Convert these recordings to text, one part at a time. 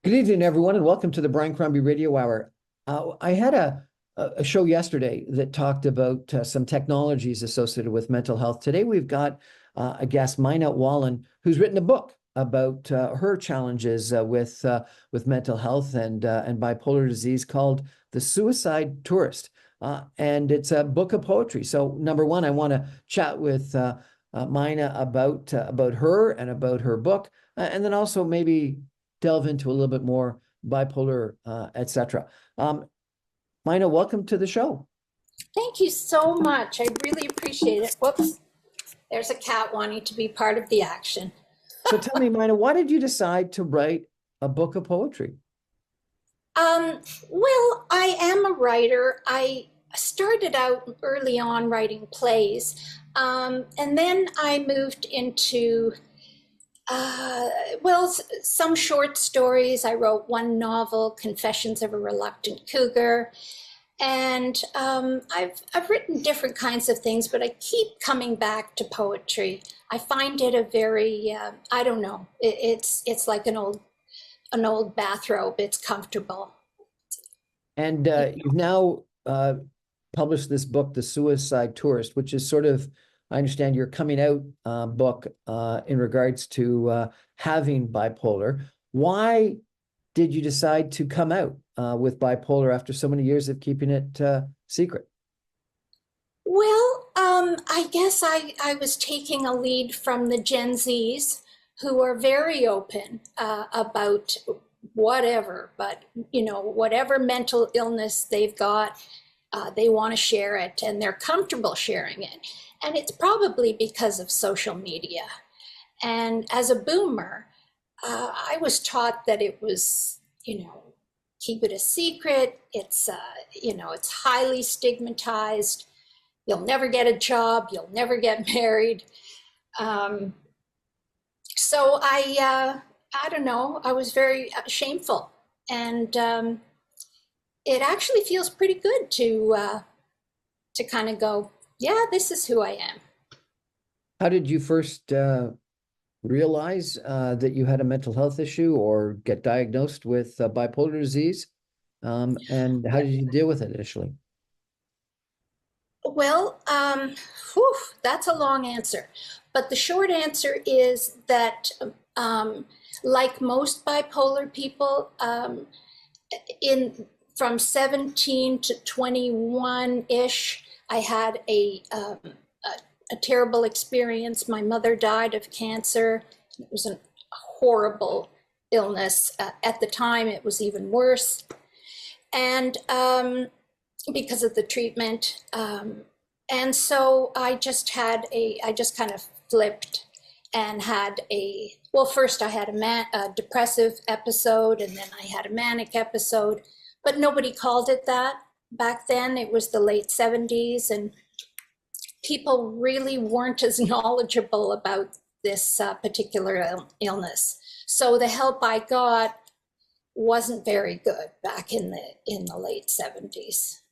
Good evening, everyone, and welcome to the Brian Crombie Radio Hour. I had a show yesterday that talked about some technologies associated with mental health. Today, we've got a guest, Myna Wallin, who's written a book about her challenges with mental health and bipolar disease called "The Suicide Tourist," and it's a book of poetry. So, number one, I want to chat with Myna about her and about her book, and then also maybe delve into a little bit more bipolar, etc. Myna, welcome to the show. Thank you so much. I really appreciate it. Whoops, there's a cat wanting to be part of the action. So tell me, Myna, why did you decide to write a book of poetry? Well, I am a writer. I started out early on writing plays, and then I moved into some short stories. I wrote one novel, Confessions of a Reluctant Cougar, and I've written different kinds of things, but I keep coming back to poetry. I find it a very I don't know. It's like an old bathrobe. It's comfortable. And you've now published this book, The Suicide Tourist, which is sort of, I understand, your coming out book in regards to having bipolar. Why did you decide to come out with bipolar after so many years of keeping it secret? Well, I guess I was taking a lead from the Gen Zs who are very open about whatever, but whatever mental illness they've got, they want to share it and they're comfortable sharing it. And it's probably because of social media. And as a boomer, I was taught that it was, keep it a secret. It's highly stigmatized. You'll never get a job. You'll never get married. So I don't know. I was very shameful, and it actually feels pretty good to kind of go, yeah, this is who I am. How did you first realize that you had a mental health issue or get diagnosed with bipolar disease? And how did you deal with it initially? Well, that's a long answer. But the short answer is that, like most bipolar people, from 17 to 21-ish, I had a terrible experience. My mother died of cancer. It was a horrible illness. At the time, it was even worse. And because of the treatment. And so I just kind of flipped and had first I had a depressive episode, and then I had a manic episode, but nobody called it that back then. It was the late 70s, and people really weren't as knowledgeable about this particular illness. So the help I got wasn't very good back in the late 70s.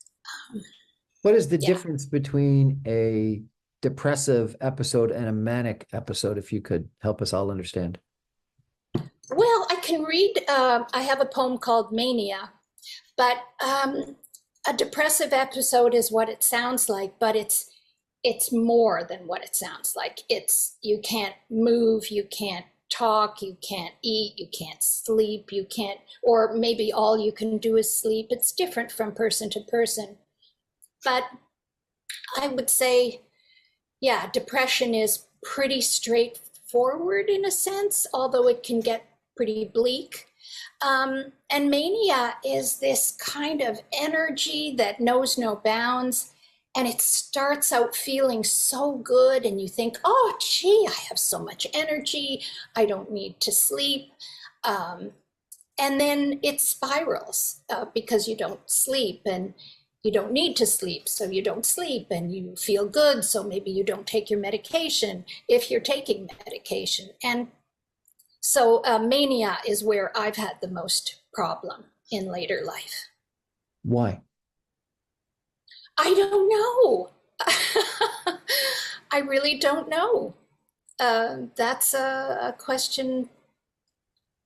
What is the difference between a depressive episode and a manic episode, if you could help us all understand? Well, I can read, I have a poem called Mania, but a depressive episode is what it sounds like, but it's more than what it sounds like. You can't move, you can't talk, you can't eat, you can't sleep, or maybe all you can do is sleep. It's different from person to person. But I would say, yeah, depression is pretty straightforward in a sense, although it can get pretty bleak. And mania is this kind of energy that knows no bounds. And it starts out feeling so good, and you think, oh, gee, I have so much energy. I don't need to sleep. And then it spirals because you don't sleep, and you don't need to sleep, so you don't sleep, and you feel good, so maybe you don't take your medication if you're taking medication. And so mania is where I've had the most problem in later life. Why? I don't know. I really don't know. That's a question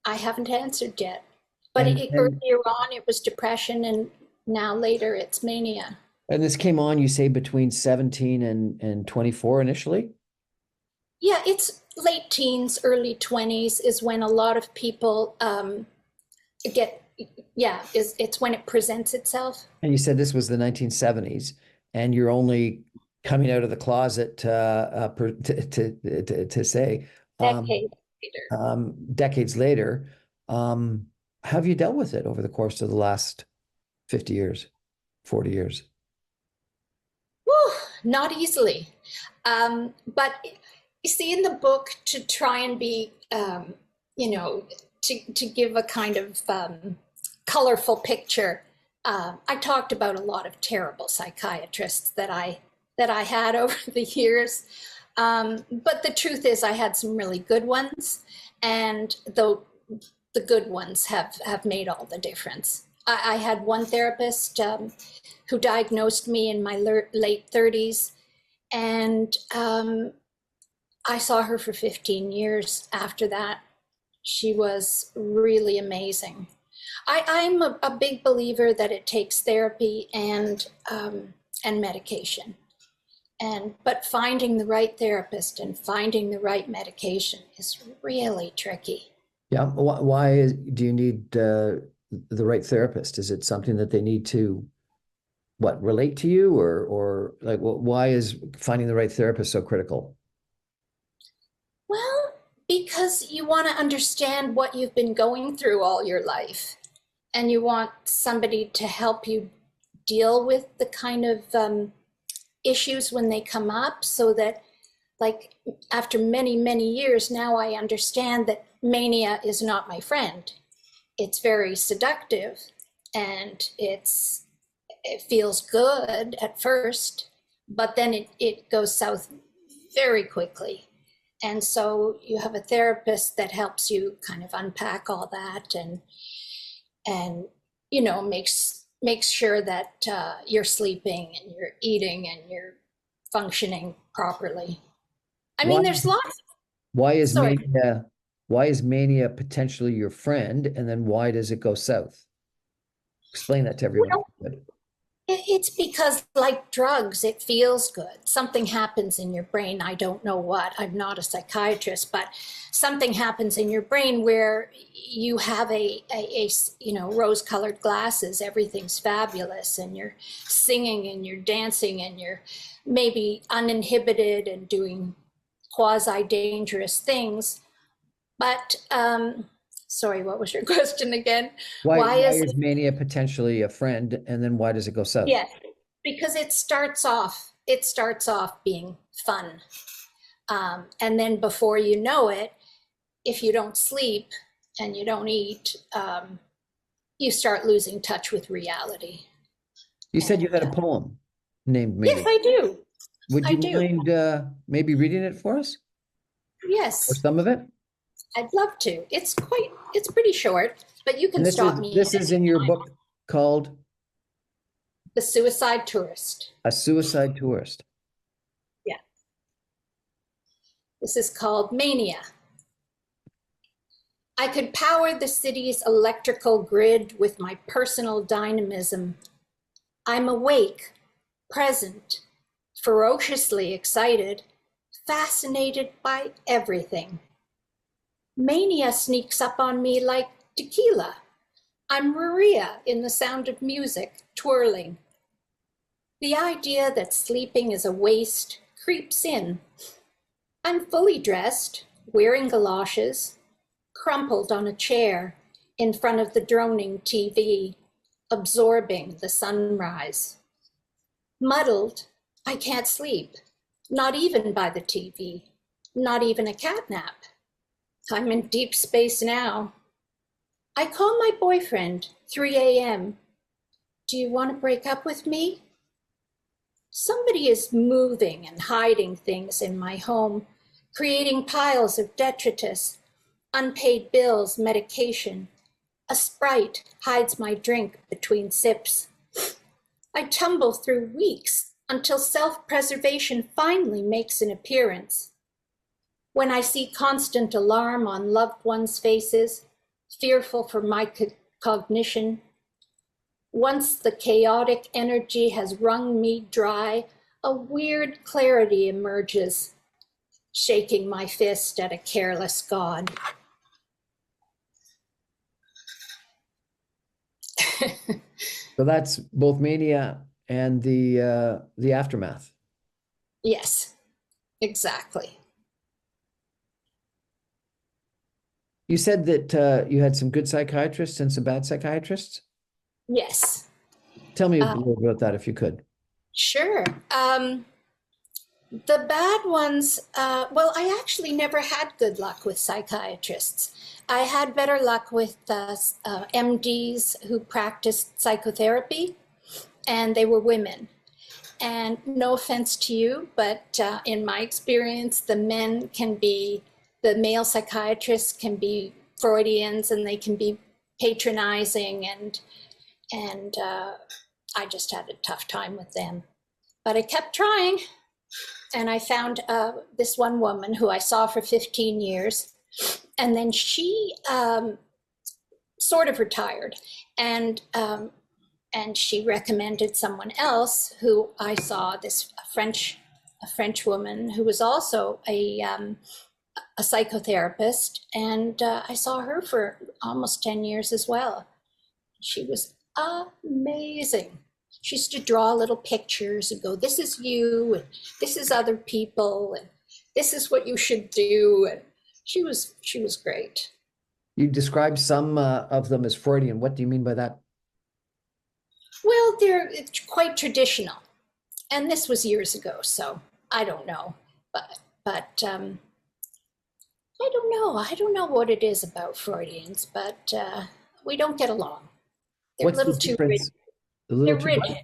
I haven't answered yet. But And earlier on, it was depression, and now later it's mania. and this came on, you say, between 17 and 24 initially? Yeah, it's late teens, early 20s is when a lot of people get, yeah, it's when it presents itself. And you said this was the 1970s, and you're only coming out of the closet to say Decades later. decades later. How have you dealt with it over the course of the last 50 years, 40 years? Whew, not easily. But you see, in the book, to try and be, you know, to give a kind of colorful picture, I talked about a lot of terrible psychiatrists that I had over the years. But the truth is, I had some really good ones, and the good ones have made all the difference. I had one therapist who diagnosed me in my late 30s, and I saw her for 15 years after that. She was really amazing. I'm a big believer that it takes therapy and medication. But finding the right therapist and finding the right medication is really tricky. Yeah. Do you need the right therapist? Is it something that they need to relate to you, or like why is finding the right therapist so critical? Well, because you want to understand what you've been going through all your life, and you want somebody to help you deal with the kind of issues when they come up, so that, like, after many, many years now, I understand that mania is not my friend. It's very seductive, and it feels good at first, but then it goes south very quickly. And so you have a therapist that helps you kind of unpack all that, and you know, makes sure that you're sleeping and you're eating and you're functioning properly. I Why mean, there's lots. why is Sorry. mania potentially your friend, and then why does it go south? Explain that to everyone. Well, it's because, like drugs, it feels good. Something happens in your brain. I don't know what. I'm not a psychiatrist, but something happens in your brain where you have you know, rose-colored glasses. Everything's fabulous, and you're singing and you're dancing and you're maybe uninhibited and doing quasi-dangerous things. But sorry, what was your question again? Why Why is is mania potentially a friend, and then why does it go south? Yes, because it starts off being fun. And then before you know it, if you don't sleep and you don't eat, you start losing touch with reality. You said you And had a poem named yes, Mania. I do. Would I you do. mind maybe reading it for us, or Yes, some of it? I'd love to. It's pretty short, but you And can stop me this at is any in your time. book called The Suicide Tourist. A Suicide Tourist. Yeah. This is called Mania. I could power the city's electrical grid with my personal dynamism. I'm awake, present, ferociously excited, fascinated by everything. Mania sneaks up on me like tequila. I'm Maria in The Sound of Music, twirling. The idea that sleeping is a waste creeps in. I'm fully dressed, wearing galoshes, crumpled on a chair in front of the droning TV, absorbing the sunrise. Muddled, I can't sleep, not even by the TV, not even a cat nap. I'm in deep space now. I call my boyfriend, 3 a.m. Do you want to break up with me? Somebody is moving and hiding things in my home, creating piles of detritus, unpaid bills, medication. A Sprite hides my drink between sips. I tumble through weeks until self-preservation finally makes an appearance. When I see constant alarm on loved ones' faces, fearful for my cognition. Once the chaotic energy has wrung me dry, a weird clarity emerges, shaking my fist at a careless God. So that's both mania and the aftermath. Yes, exactly. You said that you had some good psychiatrists and some bad psychiatrists. Yes, Tell me a uh, little about that if you could. sure. The bad ones, well, I actually never had good luck with psychiatrists. I had better luck with MDs who practiced psychotherapy, and they were women. And no offense to you, but in my experience, the male psychiatrists can be Freudians, and they can be patronizing, and I just had a tough time with them. But I kept trying, and I found this one woman who I saw for 15 years, and then she sort of retired, and she recommended someone else who I saw, this a French woman who was also a psychotherapist, and I saw her for almost 10 years as well. She was amazing. She used to draw little pictures and go, "This is you, and this is other people, and this is what you should do." And she was great. You described some of them as Freudian. What do you mean by that? Well, they're quite traditional, and this was years ago, so I don't know, but I don't know. I don't know what it is about Freudians, but we don't get along. They're a What's the little too rigid. difference? A little They're too rigid. what?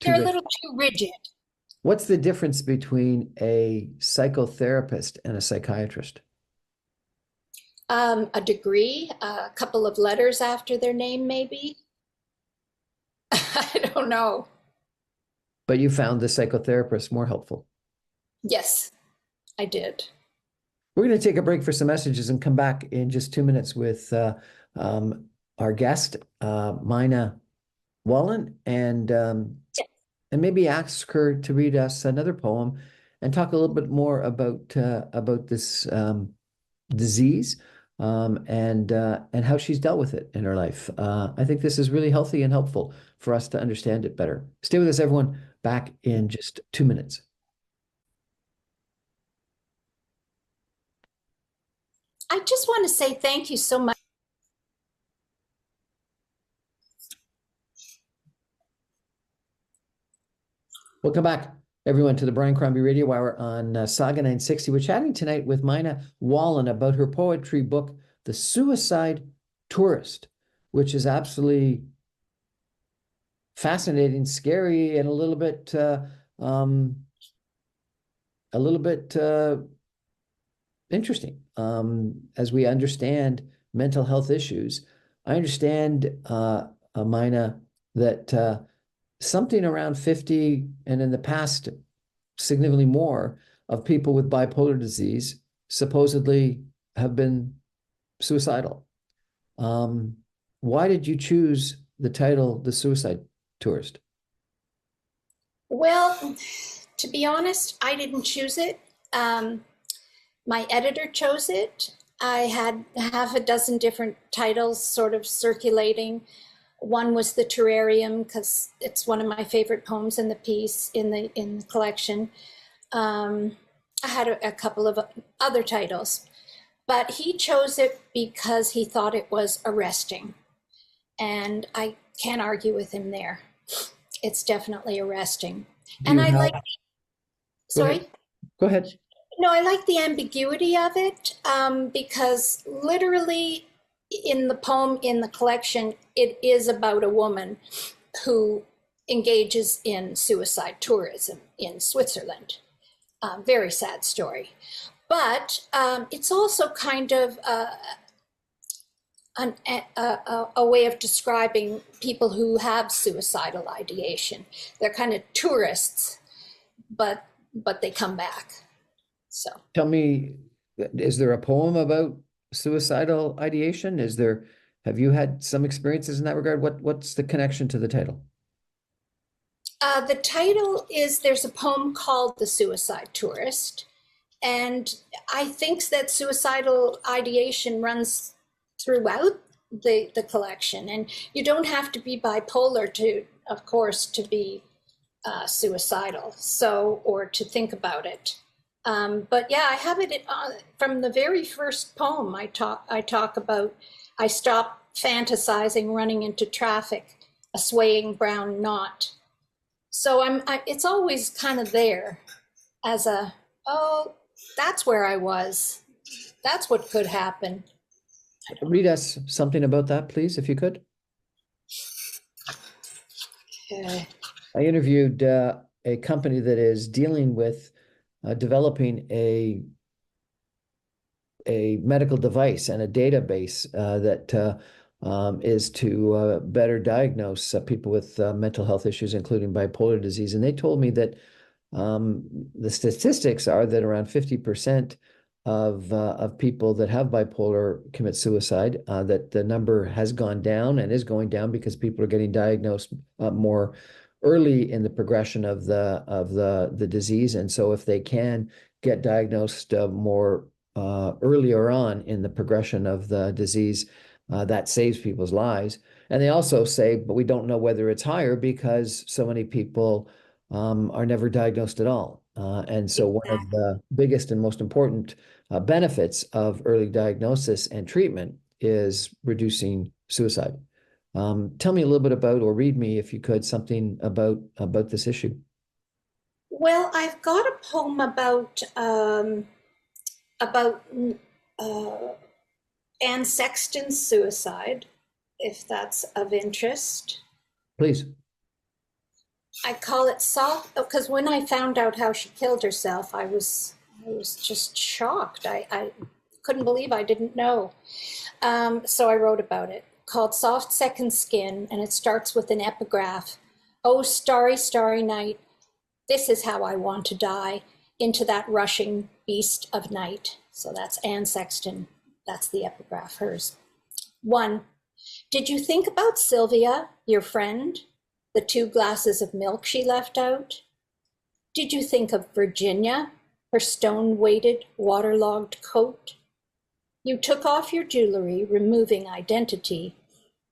Too They're a rich. little too rigid. What's the difference between a psychotherapist and a psychiatrist? A degree, a couple of letters after their name, maybe. I don't know. But you found the psychotherapist more helpful. Yes, I did. We're going to take a break for some messages and come back in just 2 minutes with our guest, Myna Wallin, and maybe ask her to read us another poem and talk a little bit more about this disease and how she's dealt with it in her life. I think this is really healthy and helpful for us to understand it better. Stay with us, everyone. Back in just 2 minutes. I just want to say thank you so much. Welcome back, everyone, to the Brian Crombie Radio Hour on Saga 960. We're chatting tonight with Myna Wallin about her poetry book, The Suicide Tourist, which is absolutely fascinating, scary, and a little bit interesting as we understand mental health issues. I understand, Myna, that something around 50, and in the past, significantly more, of people with bipolar disease supposedly have been suicidal. Why did you choose the title, The Suicide Tourist? Well, to be honest, I didn't choose it. My editor chose it. I had half a dozen different titles sort of circulating. One was The Terrarium, because it's one of my favorite poems in the piece, in the collection. I had a couple of other titles, but he chose it because he thought it was arresting. And I can't argue with him there. It's definitely arresting. Do And you I have, like, go ahead, sorry? go ahead. No, I like the ambiguity of it, because literally in the poem, in the collection, it is about a woman who engages in suicide tourism in Switzerland. Very sad story. But it's also kind of a way of describing people who have suicidal ideation. They're kind of tourists, but they come back. So Tell me, is there a poem about suicidal ideation? Have you had some experiences in that regard? What's the connection to the title? The title is there's a poem called The Suicide Tourist. And I think that suicidal ideation runs throughout the collection. And you don't have to be bipolar to, of course, to be suicidal, so, or to think about it. But yeah, I have it from the very first poem. I talk about, I stop fantasizing running into traffic, a swaying brown knot. So it's always kind of there as a, oh, that's where I was. That's what could happen. Read us something about that, please, if you could. Okay. I interviewed a company that is dealing with developing a medical device and a database that is to better diagnose people with mental health issues, including bipolar disease. And they told me that the statistics are that around 50% of people that have bipolar commit suicide, that the number has gone down and is going down because people are getting diagnosed more early in the progression of the disease. And so if they can get diagnosed more earlier on in the progression of the disease, that saves people's lives. And they also say, but we don't know whether it's higher because so many people are never diagnosed at all. And so one of the biggest and most important benefits of early diagnosis and treatment is reducing suicide. Tell me a little bit about, or read me, if you could, something about this issue. Well, I've got a poem about Anne Sexton's suicide, if that's of interest. Please. I call it soft because when I found out how she killed herself, I was just shocked. I couldn't believe I didn't know. So I wrote about it, called Soft Second Skin, and it starts with an epigraph. Oh, starry, starry night, this is how I want to die, into that rushing beast of night. So that's Anne Sexton. That's the epigraph, hers. 1. Did you think about Sylvia, your friend? The 2 glasses of milk she left out? Did you think of Virginia, her stone-weighted, waterlogged coat? You took off your jewelry, removing identity,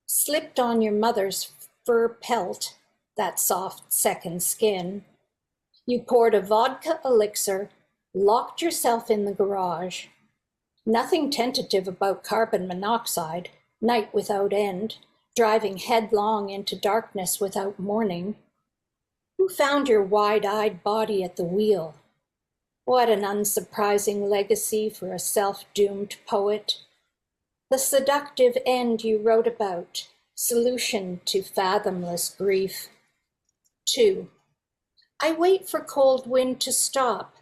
slipped on your mother's fur pelt, that soft second skin. You poured a vodka elixir, locked yourself in the garage. Nothing tentative about carbon monoxide, night without end, driving headlong into darkness without warning. Who found your wide-eyed body at the wheel? What an unsurprising legacy for a self-doomed poet. The seductive end you wrote about, solution to fathomless grief. 2. I wait for cold wind to stop.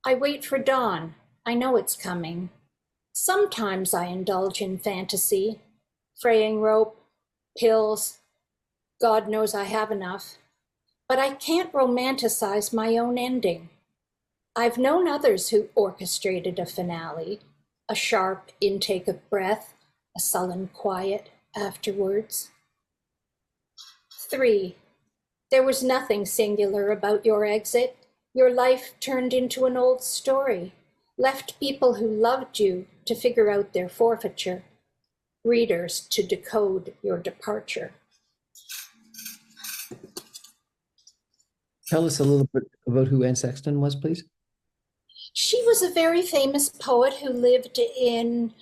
I wait for dawn. I know it's coming. Sometimes I indulge in fantasy, fraying rope, pills. God knows I have enough. But I can't romanticize my own ending. I've known others who orchestrated a finale, a sharp intake of breath, a sullen quiet afterwards. 3. There was nothing singular about your exit. Your life turned into an old story, left people who loved you to figure out their forfeiture, readers to decode your departure. Tell us a little bit about who Anne Sexton was, please. She was a very famous poet who lived in,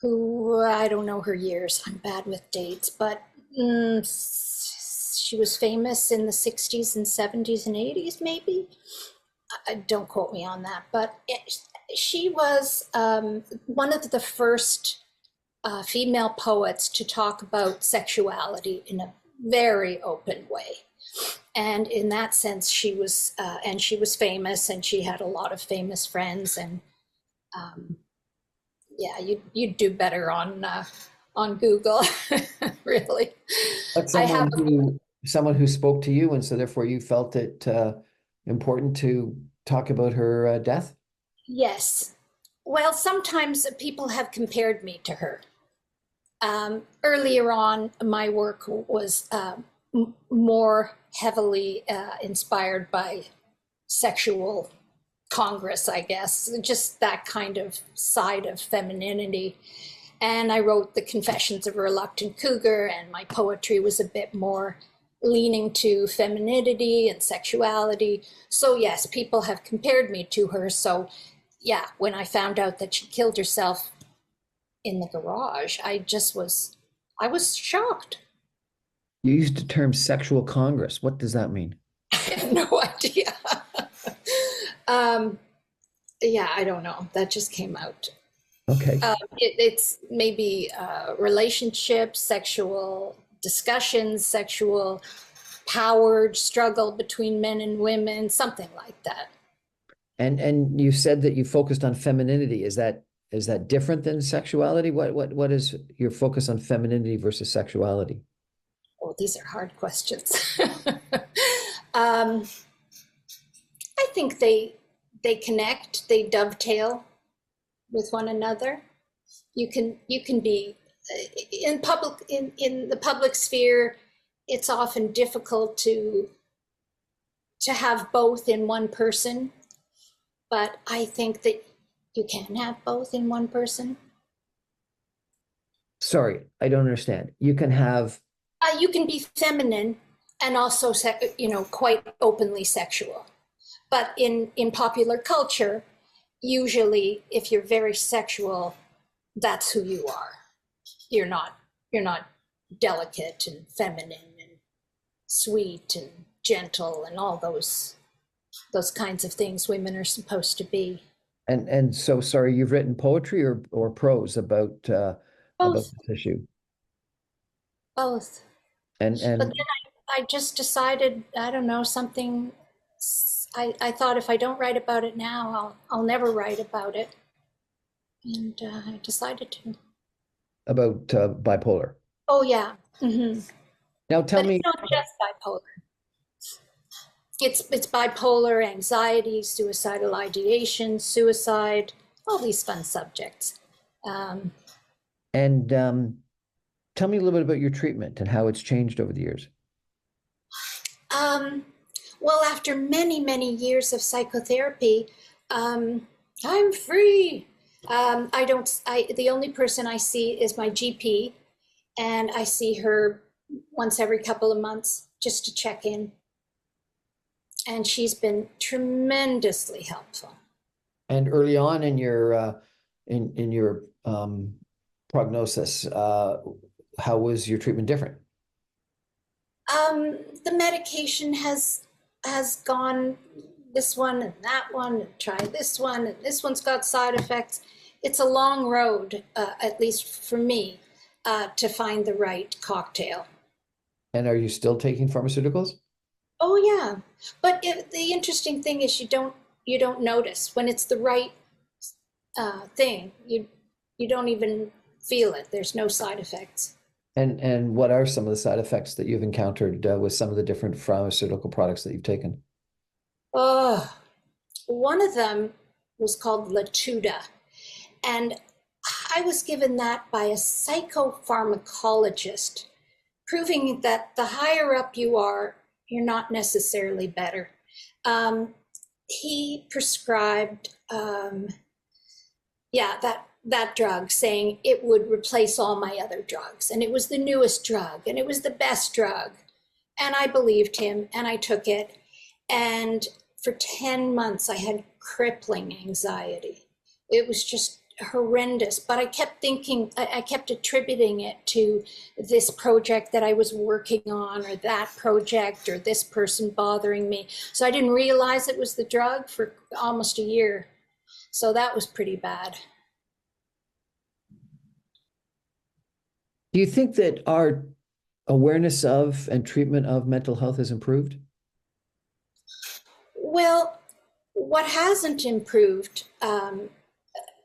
who, I don't know her years, I'm bad with dates, but she was famous in the 60s and 70s and 80s, maybe. Don't quote me on that, but she was one of the first female poets to talk about sexuality in a very open way. And in that sense, she was famous, and she had a lot of famous friends. And yeah, you'd do better on Google, really. But I have someone who spoke to you, and so therefore you felt it important to talk about her death? Yes. Well, sometimes people have compared me to her. Earlier on, my work was more heavily inspired by sexual congress, I guess, just that kind of side of femininity. And I wrote The Confessions of a Reluctant Cougar, and my poetry was a bit more leaning to femininity and sexuality. So yes, people have compared me to her. So yeah, when I found out that she killed herself in the garage, I was shocked. You used the term sexual congress. What does that mean? I have no idea. um, yeah, I don't know. That just came out. Okay. It's maybe relationships, sexual discussions, sexual power struggle between men and women, something like that. And you said that you focused on femininity. Is that different than sexuality? What is your focus on femininity versus sexuality? Oh, these are hard questions. um, I think they connect, they dovetail with one another. You can be in public in the public sphere. It's often difficult to have both in one person, but I think that you can have both in one person. Sorry, I don't understand. You can have, You can be feminine and also, quite openly sexual. But in popular culture, usually, if you're very sexual, that's who you are. You're not delicate and feminine and sweet and gentle and all those kinds of things women are supposed to be. and so sorry, you've written poetry or prose about Both, this issue. both. And But and then I just decided, I don't know, something. I thought if I don't write about it now, I'll never write about it, and I decided to. about bipolar. Oh yeah, hmm Now tell but it's me, not just bipolar. It's bipolar, anxiety, suicidal ideation, suicide, all these fun subjects. Um, and tell me a little bit about your treatment and how it's changed over the years. um, well, after many, many years of psychotherapy, um, I'm free. I don't. The only person I see is my GP, and I see her once every couple of months just to check in. And she's been tremendously helpful. And early on in your prognosis, how was your treatment different? The medication has gone this one and that one, and try this one, and this one's got side effects. It's a long road, at least for me, to find the right cocktail. And are you still taking pharmaceuticals? Oh yeah, but the interesting thing is you don't notice when it's the right thing. You don't even feel it. There's no side effects. And what are some of the side effects that you've encountered with some of the different pharmaceutical products that you've taken? Oh, one of them was called Latuda, and I was given that by a psychopharmacologist, proving that the higher up you are, you're not necessarily better. Um, he prescribed, yeah, that drug, saying it would replace all my other drugs, and it was the newest drug, and it was the best drug. And I believed him, and I took it. And for 10 months, I had crippling anxiety. It was just horrendous. But I kept thinking, I kept attributing it to this project that I was working on, or that project, or this person bothering me. So I didn't realize it was the drug for almost a year. So that was pretty bad. Do you think that our awareness of and treatment of mental health has improved? Well, what hasn't improved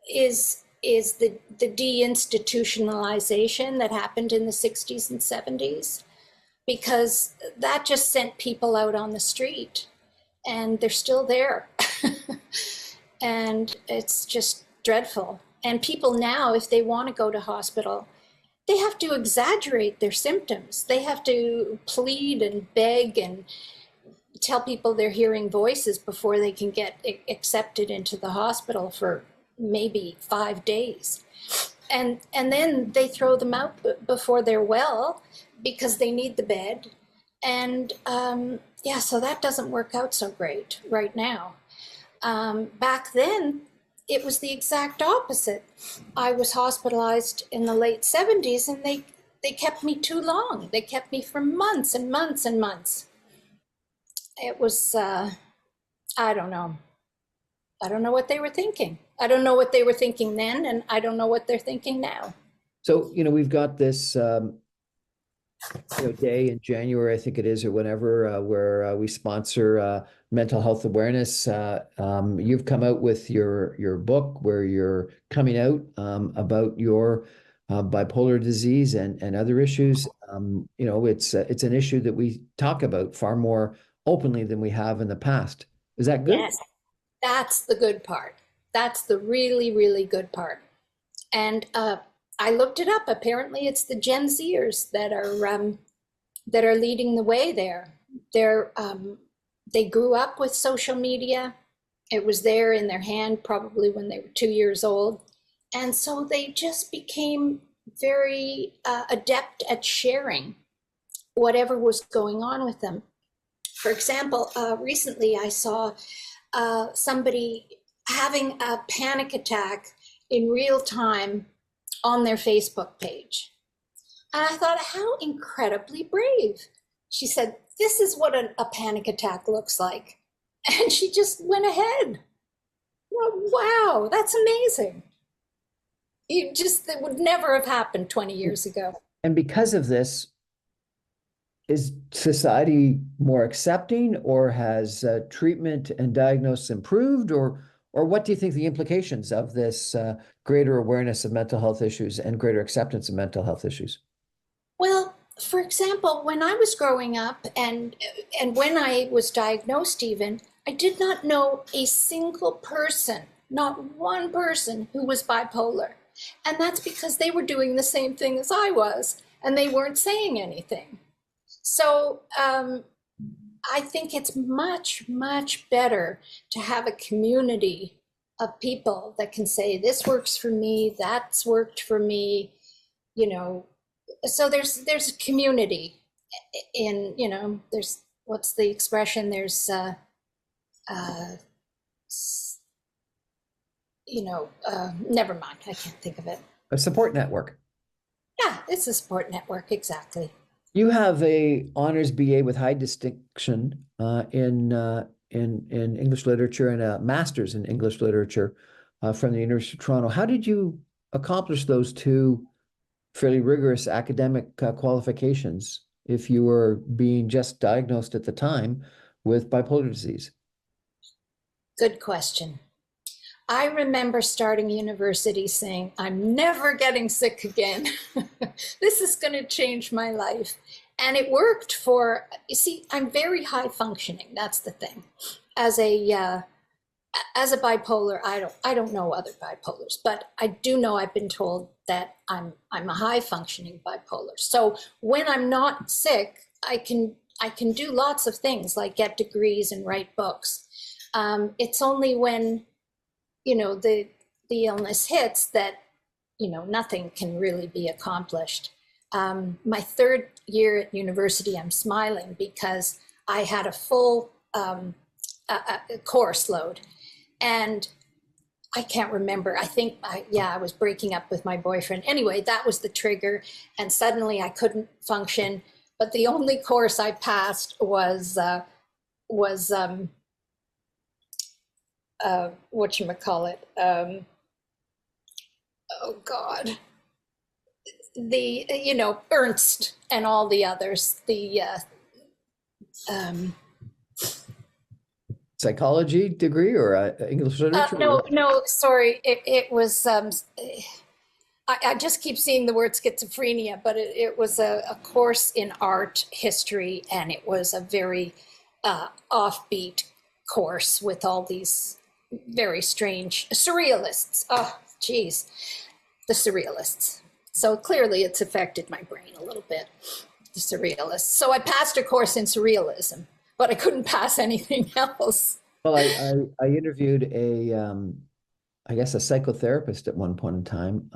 is the deinstitutionalization that happened in the 60s and 70s, because that just sent people out on the street, and they're still there. And it's just dreadful. And people now, if they want to go to hospital, they have to exaggerate their symptoms. They have to plead and beg and tell people they're hearing voices before they can get accepted into the hospital for maybe 5 days. And then they throw them out before they're well because they need the bed. And yeah, so that doesn't work out so great right now. Back then, it was the exact opposite. I was hospitalized in the late 70s, and they kept me too long. They kept me for months and months and months. It was, I don't know. I don't know what they were thinking. I don't know what they were thinking then, and I don't know what they're thinking now. So, we've got this day in January, I think it is, or whenever, where we sponsor mental health awareness. You've come out with your book where you're coming out about your bipolar disease and other issues. It's an issue that we talk about far more openly than we have in the past. Is that good? Yes, that's the good part. That's the really, really good part. And I looked it up. Apparently, it's the Gen Zers that are leading the way there. They grew up with social media. It was there in their hand probably when they were 2 years old, and so they just became very adept at sharing whatever was going on with them. For example, recently I saw somebody having a panic attack in real time on their Facebook page. And I thought, how incredibly brave. She said, this is what a panic attack looks like. And she just went ahead. Well, wow, that's amazing. It would never have happened 20 years ago. And because of this, is society more accepting, or has treatment and diagnosis improved, or what do you think the implications of this greater awareness of mental health issues and greater acceptance of mental health issues? Well, for example, when I was growing up and when I was diagnosed even, I did not know a single person, not one person who was bipolar. And that's because they were doing the same thing as I was, and they weren't saying anything. So I think it's much, much better to have a community of people that can say, this works for me, that's worked for me, So there's a community in, there's, what's the expression? There's, never mind, I can't think of it. A support network. Yeah, it's a support network, exactly. You have a honors BA with high distinction in English literature and a master's in English literature from the University of Toronto. How did you accomplish those two fairly rigorous academic qualifications if you were being just diagnosed at the time with bipolar disease? Good question. I remember starting university saying, I'm never getting sick again. This is going to change my life. And it worked for, you see, I'm very high functioning. That's the thing. As a bipolar, I don't know other bipolars, but I do know I've been told that I'm a high functioning bipolar. So when I'm not sick, I can do lots of things like get degrees and write books. It's only when the illness hits that nothing can really be accomplished. My third year at university, I'm smiling because I had a full course load, and I can't remember. I think I was breaking up with my boyfriend. Anyway, that was the trigger, and suddenly I couldn't function. But the only course I passed was whatchamacallit, oh God, the, Ernst and all the others, the, Psychology degree or English literature? no, sorry. It was, I just keep seeing the word schizophrenia, but it was a course in art history, and it was a very offbeat course with all these very strange surrealists. Oh, geez, the surrealists. So clearly it's affected my brain a little bit, the surrealist. So I passed a course in surrealism, but I couldn't pass anything else. Well, I interviewed I guess a psychotherapist at one point in time,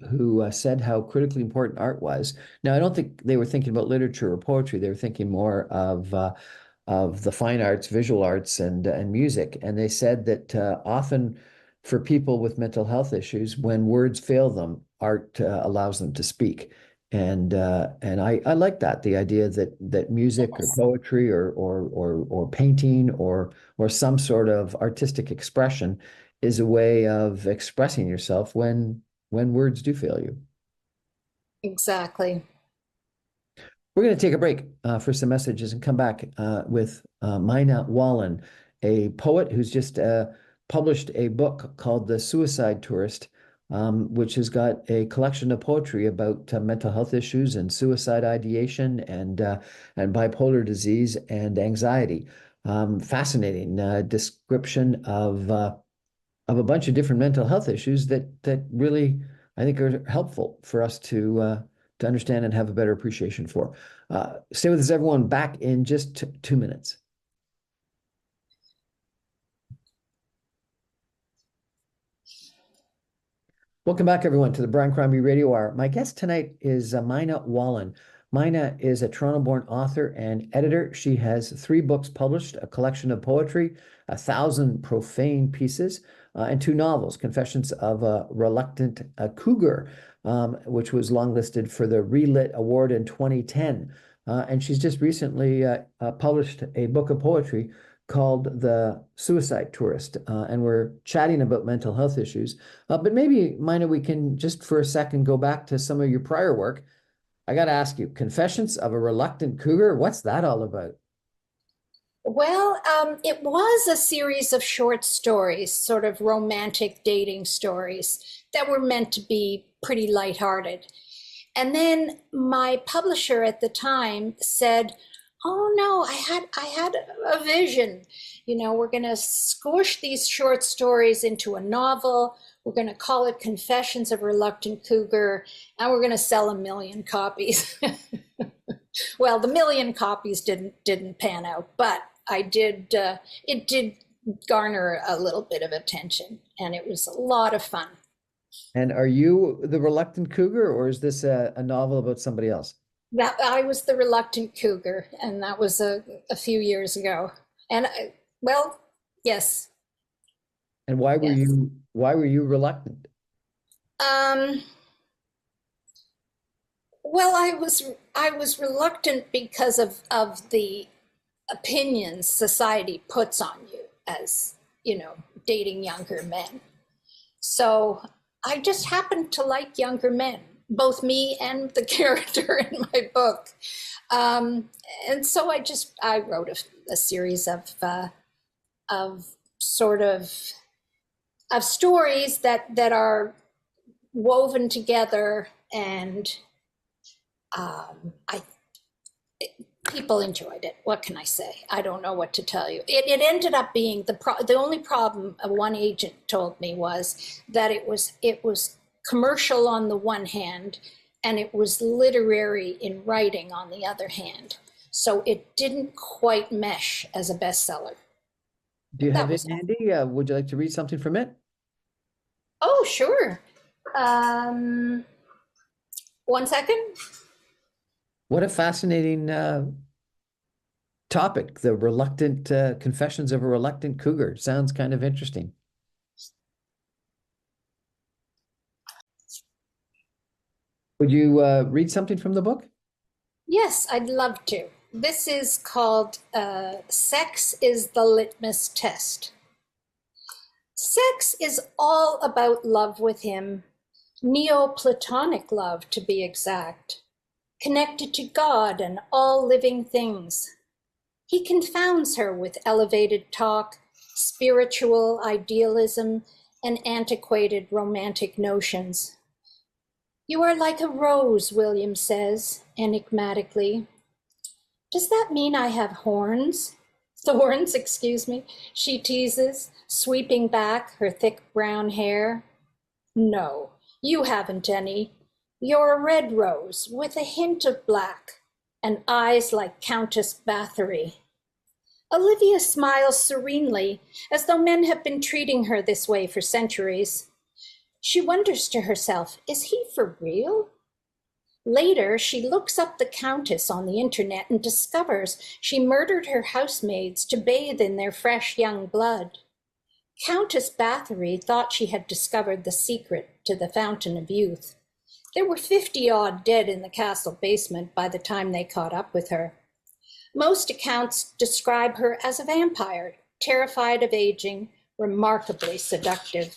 who said how critically important art was. Now, I don't think they were thinking about literature or poetry. They were thinking more of the fine arts, visual arts, and music. And they said that often for people with mental health issues, when words fail them, art allows them to speak. And I like that, the idea that music or Yes, poetry or painting or some sort of artistic expression is a way of expressing yourself when words do fail you. exactly. We're going to take a break for some messages and come back with Myna Wallin, a poet who's just published a book called The Suicide Tourist, which has got a collection of poetry about mental health issues and suicide ideation and bipolar disease and anxiety. Fascinating description of a bunch of different mental health issues that really I think are helpful for us to understand and have a better appreciation for. Stay with us, everyone. Back in just 2 minutes. Welcome back, everyone, to the Brian Crombie Radio Hour. My guest tonight is Myna Wallin. Myna is a Toronto-born author and editor. She has 3 books published, a collection of poetry, 1,000 profane pieces, and 2 novels, Confessions of a Reluctant Cougar, which was longlisted for the Relit Award in 2010. And she's just recently published a book of poetry called The Suicide Tourist. And we're chatting about mental health issues. But maybe, Myna, we can just for a second go back to some of your prior work. I got to ask you, Confessions of a Reluctant Cougar, what's that all about? Well, it was a series of short stories, sort of romantic dating stories that were meant to be pretty lighthearted. And then my publisher at the time said, "Oh no, I had a vision. You know, we're going to squish these short stories into a novel. We're going to call it Confessions of a Reluctant Cougar, and we're going to sell 1 million copies." Well, the 1 million copies didn't pan out, but I did. It did garner a little bit of attention, and it was a lot of fun. And are you the reluctant cougar, or is this a novel about somebody else? That I was the reluctant cougar, and that was a few years ago. And well, yes, And yes. why were you reluctant? Um, well, I was reluctant because of the opinions society puts on you as, dating younger men. So I just happened to like younger men, both me and the character in my book. Um, and so I wrote a series of sort of stories that are woven together, and I people enjoyed it. What can I say? I don't know what to tell you. It ended up being the only problem one agent told me was that it was commercial on the one hand, and it was literary in writing on the other hand. So it didn't quite mesh as a bestseller. Do you But that have it was all. handy? Would you like to read something from it? Oh, sure. Um, 1 second. What a fascinating topic, the reluctant confessions of a reluctant cougar. Sounds kind of interesting. Would you read something from the book? Yes, I'd love to. This is called Sex is the Litmus Test. Sex is all about love with him, Neoplatonic love to be exact, connected to God and all living things. He confounds her with elevated talk, spiritual idealism, and antiquated romantic notions. You are like a rose, William says, enigmatically. Does that mean I have horns? Thorns, excuse me, she teases, sweeping back her thick brown hair. No, you haven't any. You're a red rose with a hint of black and eyes like Countess Bathory. Olivia smiles serenely, as though men have been treating her this way for centuries. She wonders to herself, is he for real? Later, she looks up the Countess on the internet and discovers she murdered her housemaids to bathe in their fresh young blood. Countess Bathory thought she had discovered the secret to the Fountain of Youth. There were 50-odd dead in the castle basement by the time they caught up with her. Most accounts describe her as a vampire, terrified of aging, remarkably seductive.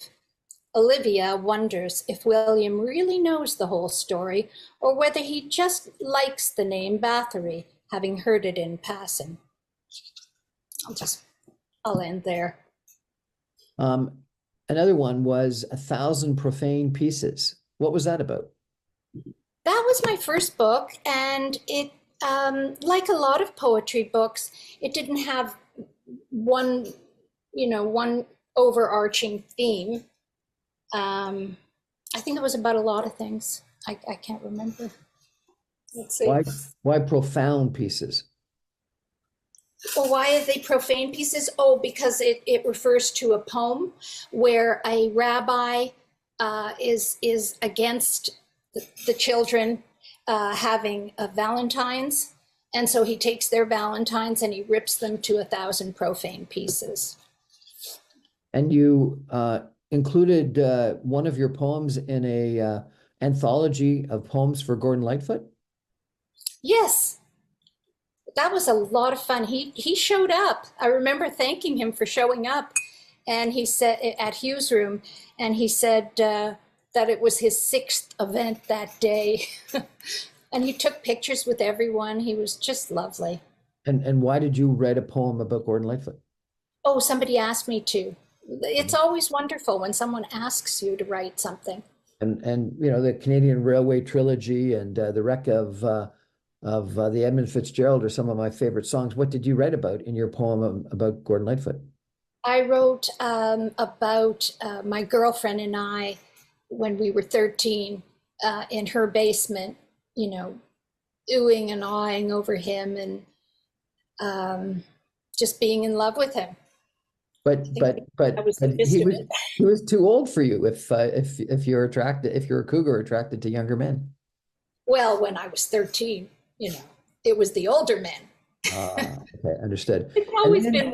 Olivia wonders if William really knows the whole story or whether he just likes the name Bathory, having heard it in passing. I'll end there. Another one was 1,000 Profane Pieces. What was that about? That was my first book, and it, like a lot of poetry books, it didn't have one overarching theme. I think it was about a lot of things. I can't remember. Let's see. Why profound pieces? Well, why are they profane pieces? Oh, because it refers to a poem where a rabbi is against the children having Valentines. And so he takes their Valentines and he rips them to 1,000 profane pieces. And you included one of your poems in a anthology of poems for Gordon Lightfoot? Yes, that was a lot of fun. He showed up. I remember thanking him for showing up, and he said at Hughes Room, and he said that it was his 6th event that day. And he took pictures with everyone. He was just lovely. And why did you write a poem about Gordon Lightfoot? Oh, somebody asked me to. It's always wonderful when someone asks you to write something. And you know, the Canadian Railway trilogy and the wreck of the Edmund Fitzgerald are some of my favorite songs. What did you write about in your poem about Gordon Lightfoot? I wrote about my girlfriend and I when we were 13 in her basement, you know, oohing and awing over him and just being in love with him. But he was too old for you if you're attracted, if you're a cougar attracted to younger men. Well, when I was 13, you know, it was the older men. Okay, understood. It's always been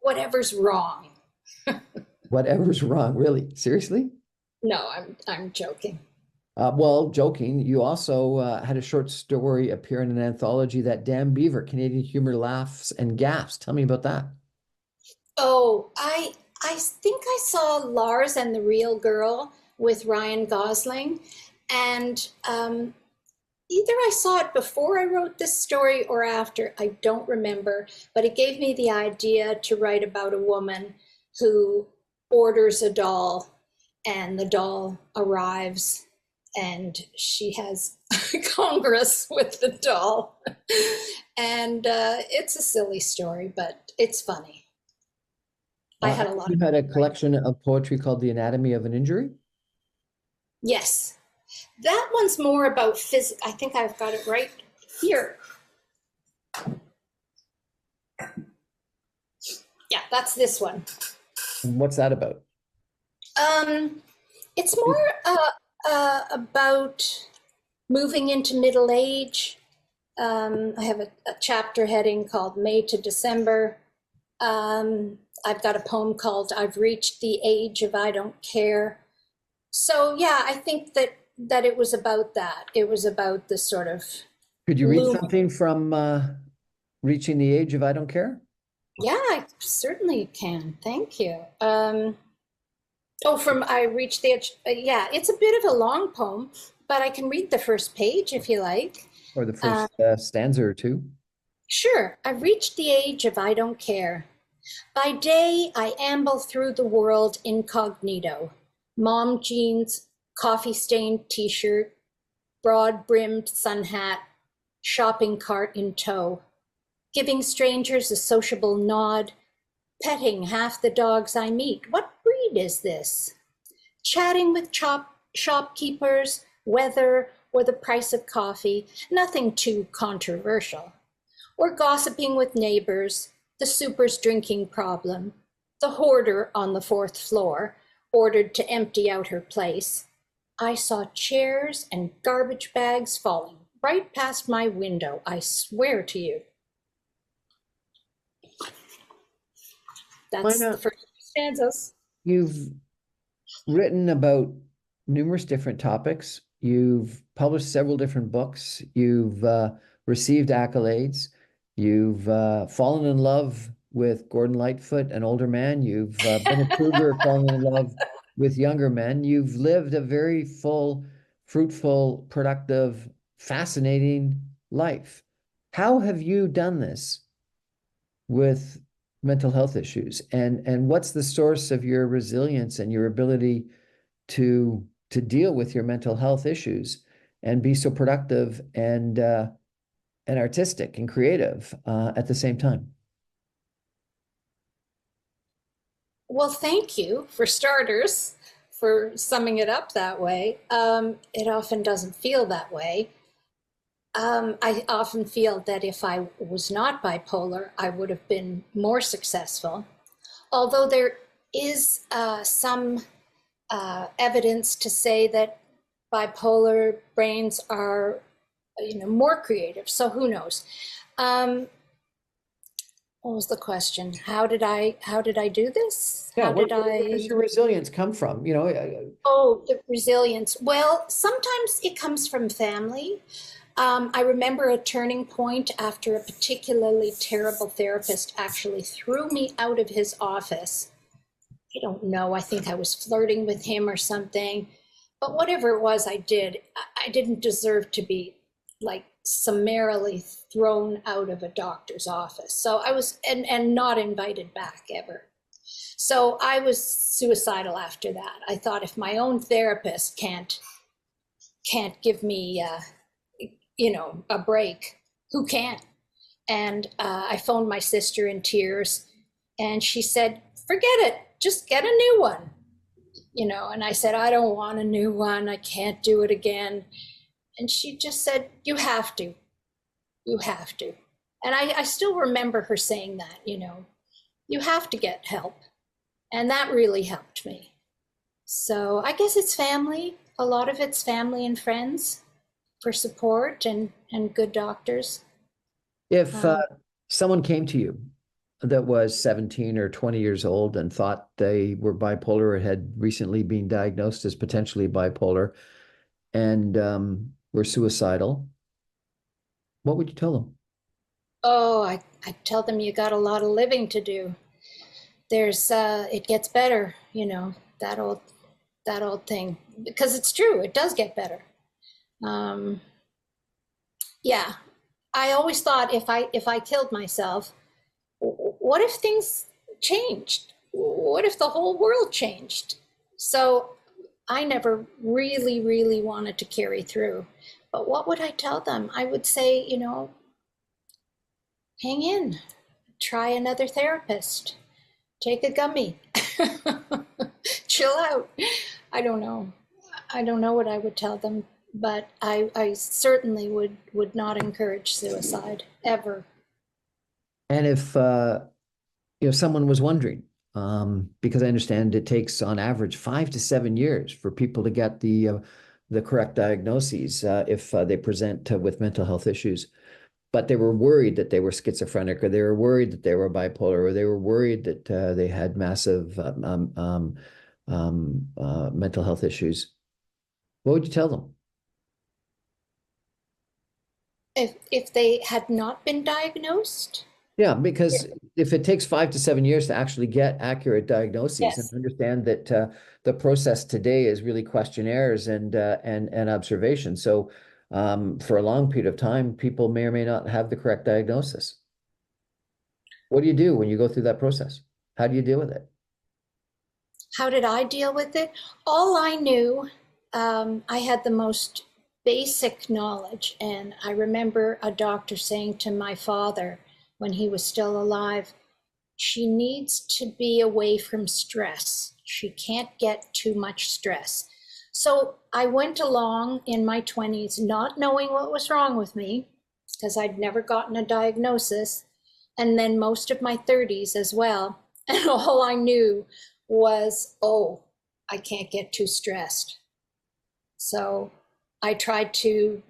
whatever's wrong. Whatever's wrong, really? Seriously? No, I'm joking. Well, joking. You also had a short story appear in an anthology, That Damn Beaver, Canadian Humor, Laughs and Gaffs. Tell me about that. Oh, I think I saw Lars and the Real Girl with Ryan Gosling, and either I saw it before I wrote this story or after, I don't remember, but it gave me the idea to write about a woman who orders a doll and the doll arrives and she has Congress with the doll. And it's a silly story, but it's funny. I had a lot. You had a collection of poetry called The Anatomy of an Injury? Yes. That one's more about physics. I think I've got it right here. Yeah, that's this one. And what's that about? It's more about moving into middle age. I have a chapter heading called May to December. I've got a poem called I've Reached the Age of I Don't Care. So yeah, I think that it was about that. It was about this sort of. Could you read something from Reaching the Age of I Don't Care? Yeah, I certainly can. Thank you. From I Reached the Age. Yeah, it's a bit of a long poem, but I can read the first page if you like. Or the first stanza or two? Sure. I've reached the age of I don't care. By day, I amble through the world incognito. Mom jeans, coffee-stained t-shirt, broad-brimmed sun hat, shopping cart in tow, giving strangers a sociable nod, petting half the dogs I meet. What breed is this? Chatting with shopkeepers, weather, or the price of coffee, nothing too controversial. Or gossiping with neighbors, the super's drinking problem, the hoarder on the fourth floor, ordered to empty out her place. I saw chairs and garbage bags falling right past my window, I swear to you. That's the Myna, first stanzas. you've written about numerous different topics. You've published several different books. You've received accolades. You've fallen in love with Gordon Lightfoot, an older man. You've been a cougar, fallen in love with younger men. You've lived a very full, fruitful, productive, fascinating life. How have you done this with mental health issues? And what's the source of your resilience and your ability to deal with your mental health issues and be so productive and artistic and creative at the same time? Well, thank you for starters, for summing it up that way. It often doesn't feel that way. I often feel that if I was not bipolar, I would have been more successful. Although there is some evidence to say that bipolar brains are, more creative. So who knows? What was the question? How did I do this? Yeah, How did where does I? your resilience come from? Oh, the resilience. Well, sometimes it comes from family. I remember a turning point after a particularly terrible therapist actually threw me out of his office. I don't know. I think I was flirting with him or something. But whatever it was I did, I didn't deserve to be like summarily thrown out of a doctor's office. So I was, and not invited back ever. So I was suicidal after that. I thought if my own therapist can't give me, a break, who can? And I phoned my sister in tears, and she said, "Forget it, just get a new one." And I said, "I don't want a new one. I can't do it again." And she just said, "You have to. You have to." And I still remember her saying that, you have to get help. And that really helped me. So I guess it's family. A lot of it's family and friends for support and good doctors. If someone came to you that was 17 or 20 years old and thought they were bipolar or had recently been diagnosed as potentially bipolar and were suicidal, what would you tell them? Oh, I tell them you got a lot of living to do. There's it gets better, that old thing. Because it's true, it does get better. Yeah. I always thought if I killed myself, what if things changed? What if the whole world changed? So I never really, really wanted to carry through. But what would I tell them? I would say, hang in, try another therapist, take a gummy, chill out. I don't know. I don't know what I would tell them, but I certainly would not encourage suicide ever. And if someone was wondering, because I understand it takes on average 5 to 7 years for people to get the correct diagnoses if they present with mental health issues, but they were worried that they were schizophrenic, or they were worried that they were bipolar, or they were worried that they had massive mental health issues. What would you tell them? If they had not been diagnosed, Yeah, because if it takes 5 to 7 years to actually get accurate diagnoses, and yes. understand that the process today is really questionnaires and observation. So for a long period of time, people may or may not have the correct diagnosis. What do you do when you go through that process? How do you deal with it? How did I deal with it? All I knew, I had the most basic knowledge. And I remember a doctor saying to my father when he was still alive, she needs to be away from stress. She can't get too much stress. So I went along in my 20s not knowing what was wrong with me because I'd never gotten a diagnosis, and then most of my 30s as well. And all I knew was, oh, I can't get too stressed. So I tried to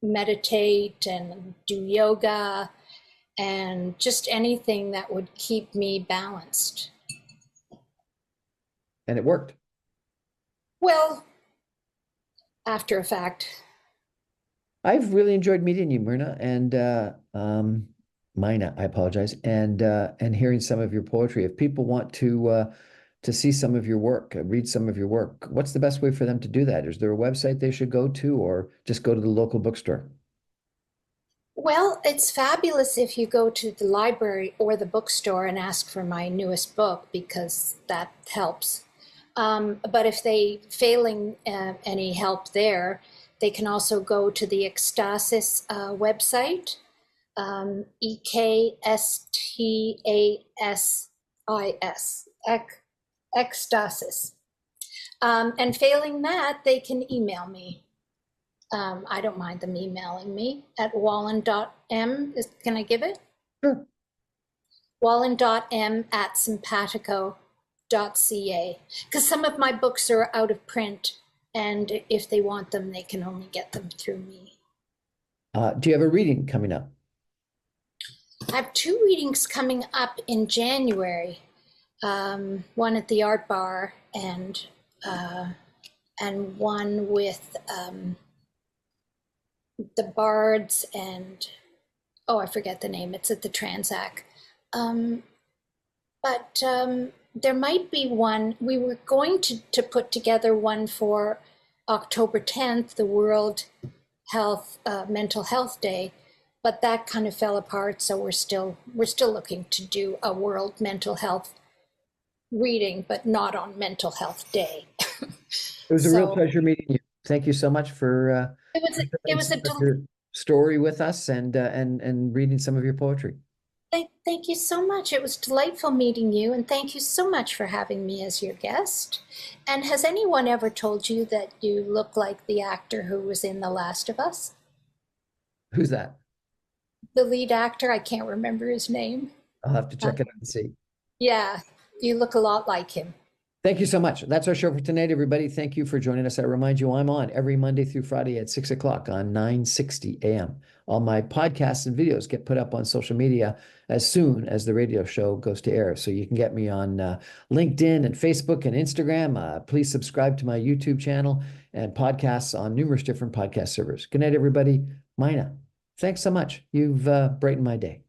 meditate and do yoga and just anything that would keep me balanced. And it worked. Well, after a fact. I've really enjoyed meeting you, Myrna, and Myna, I apologize, and hearing some of your poetry. If people want to see some of your work, read some of your work, what's the best way for them to do that? Is there a website they should go to, or just go to the local bookstore? Well, it's fabulous if you go to the library or the bookstore and ask for my newest book because that helps. But if they failing any help there, they can also go to the Ecstasis website, Ekstasis, Ecstasis. And failing that, they can email me. I don't mind them emailing me at wallin.m. Can I give it? Sure. wallin.m@simpatico.ca. Because some of my books are out of print, and if they want them, they can only get them through me. Do you have a reading coming up? I have 2 readings coming up in January. One at the Art Bar and one with the Bards and, oh, I forget the name. It's at the Transac. But there might be one. We were going to put together one for October 10th, the World Mental Health Day, but that kind of fell apart. So we're still looking to do a World Mental Health reading, but not on Mental Health Day. It was a real pleasure meeting you. Thank you so much for it was a your story with us and reading some of your poetry. Thank you so much. It was delightful meeting you, and thank you so much for having me as your guest. And has anyone ever told you that you look like the actor who was in The Last of Us? Who's that? The lead actor, I can't remember his name. I'll have to check it out and see. Yeah, you look a lot like him. Thank you so much. That's our show for tonight, everybody. Thank you for joining us. I remind you, I'm on every Monday through Friday at 6 o'clock on 960 AM. All my podcasts and videos get put up on social media as soon as the radio show goes to air. So you can get me on LinkedIn and Facebook and Instagram. Please subscribe to my YouTube channel and podcasts on numerous different podcast servers. Good night, everybody. Myna, thanks so much. You've brightened my day.